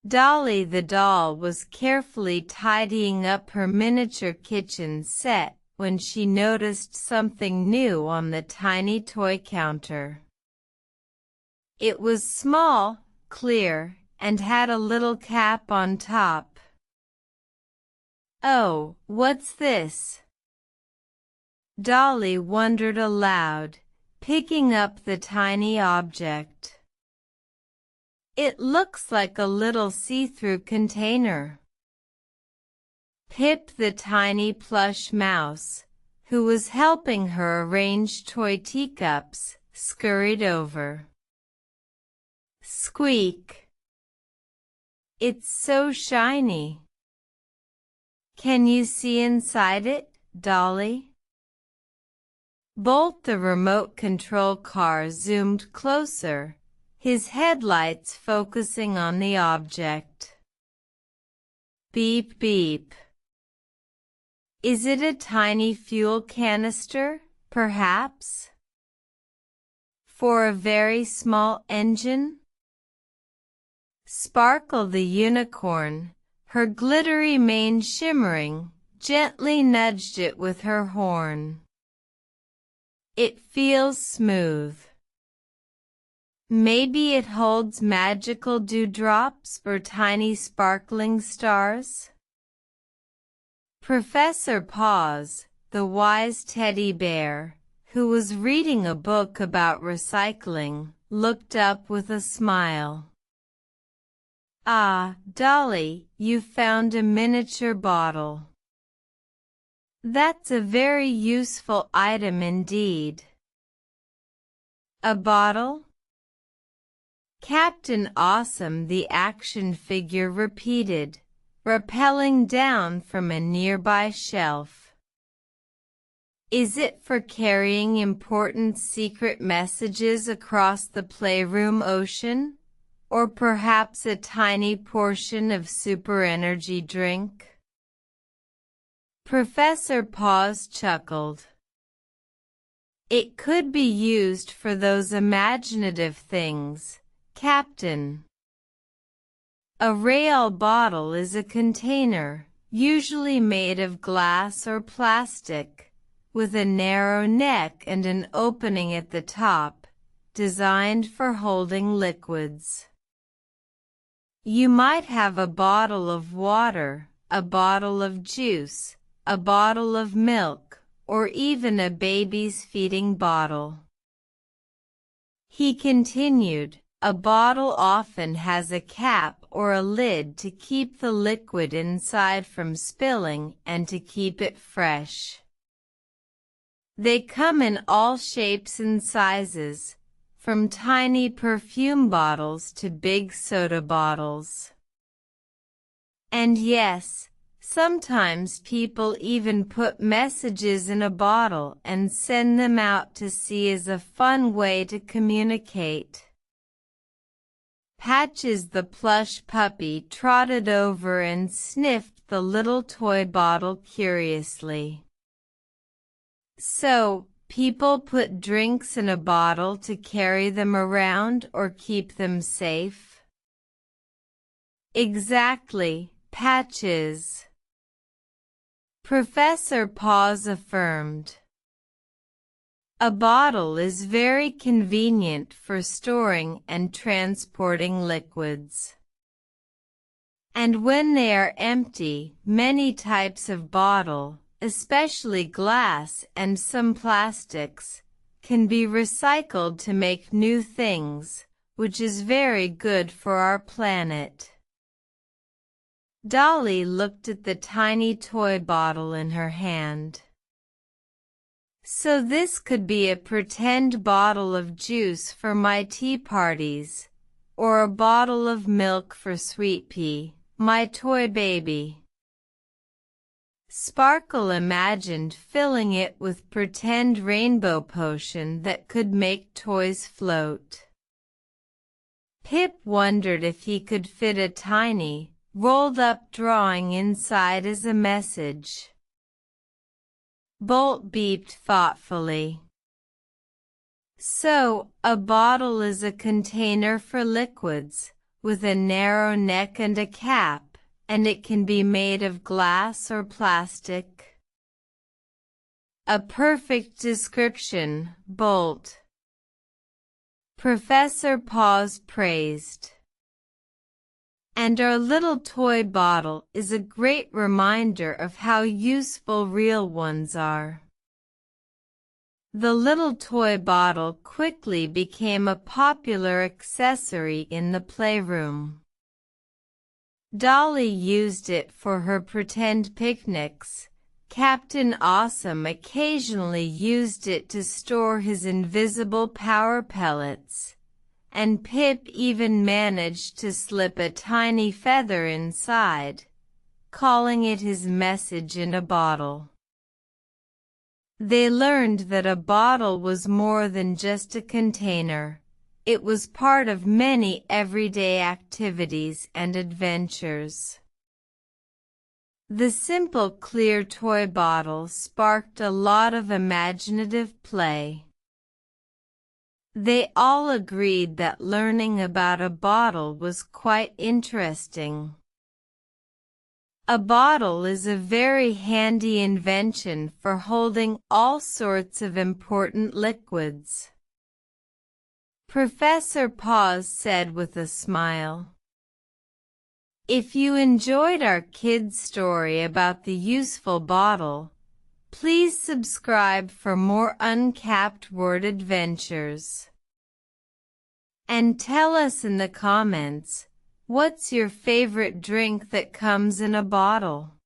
Dolly the doll was carefully tidying up her miniature kitchen set when she noticed something new on the tiny toy counter. It was small, clear, and had a little cap on top. "Oh, what's this?" Dolly wondered aloud, picking up the tiny object. "It looks like a little see-through container." Pip the tiny plush mouse, who was helping her arrange toy teacups, scurried over. "Squeak! It's so shiny." "Can you see inside it, Dolly?" Bolt the remote control car zoomed closer, his headlights focusing on the object. Beep beep. Is it a tiny fuel canister, perhaps? For a very small engine? Sparkle the unicorn, her glittery mane shimmering, gently nudged it with her horn. It feels smooth. Maybe it holds magical dewdrops or tiny sparkling stars? Professor Paws, the wise teddy bear, who was reading a book about recycling, looked up with a smile. "Ah, Dolly, you found a miniature bottle. That's a very useful item indeed." "A bottle?" Captain Awesome the action figure repeated, rappelling down from a nearby shelf. "Is it for carrying important secret messages across the playroom ocean? Or perhaps a tiny portion of super energy drink?" Professor Paws chuckled. "It could be used for those imaginative things, Captain. A rail bottle is a container, usually made of glass or plastic, with a narrow neck and an opening at the top, designed for holding liquids. You might have a bottle of water, a bottle of juice, a bottle of milk, or even a baby's feeding bottle." He continued, "A bottle often has a cap or a lid to keep the liquid inside from spilling and to keep it fresh. They come in all shapes and sizes, from tiny perfume bottles to big soda bottles. And yes, sometimes people even put messages in a bottle and send them out to sea as a fun way to communicate." Patches the plush puppy trotted over and sniffed the little toy bottle curiously. "So, people put drinks in a bottle to carry them around or keep them safe?" "Exactly, Patches," Professor Paws affirmed. "A bottle is very convenient for storing and transporting liquids. And when they are empty, many types of bottle, especially glass and some plastics, can be recycled to make new things, which is very good for our planet." Dolly looked at the tiny toy bottle in her hand. "So this could be a pretend bottle of juice for my tea parties, or a bottle of milk for Sweet Pea, my toy baby." Sparkle imagined filling it with pretend rainbow potion that could make toys float. Pip wondered if he could fit a tiny, rolled-up drawing inside as a message. Bolt beeped thoughtfully. "So, a bottle is a container for liquids, with a narrow neck and a cap, and it can be made of glass or plastic. A perfect description, Bolt. Professor Paws praised. And our little toy bottle is a great reminder of how useful real ones are. The little toy bottle quickly became a popular accessory in the playroom. Dolly used it for her pretend picnics. Captain Awesome occasionally used it to store his invisible power pellets, and Pip even managed to slip a tiny feather inside, calling it his message in a bottle. They learned that a bottle was more than just a container. It was part of many everyday activities and adventures. The simple clear toy bottle sparked a lot of imaginative play. They all agreed that learning about a bottle was quite interesting. A bottle is a very handy invention for holding all sorts of important liquids. Professor Paws said with a smile. If you enjoyed our kids' story about the useful bottle, please subscribe for more uncapped word adventures. And tell us in the comments, what's your favorite drink that comes in a bottle?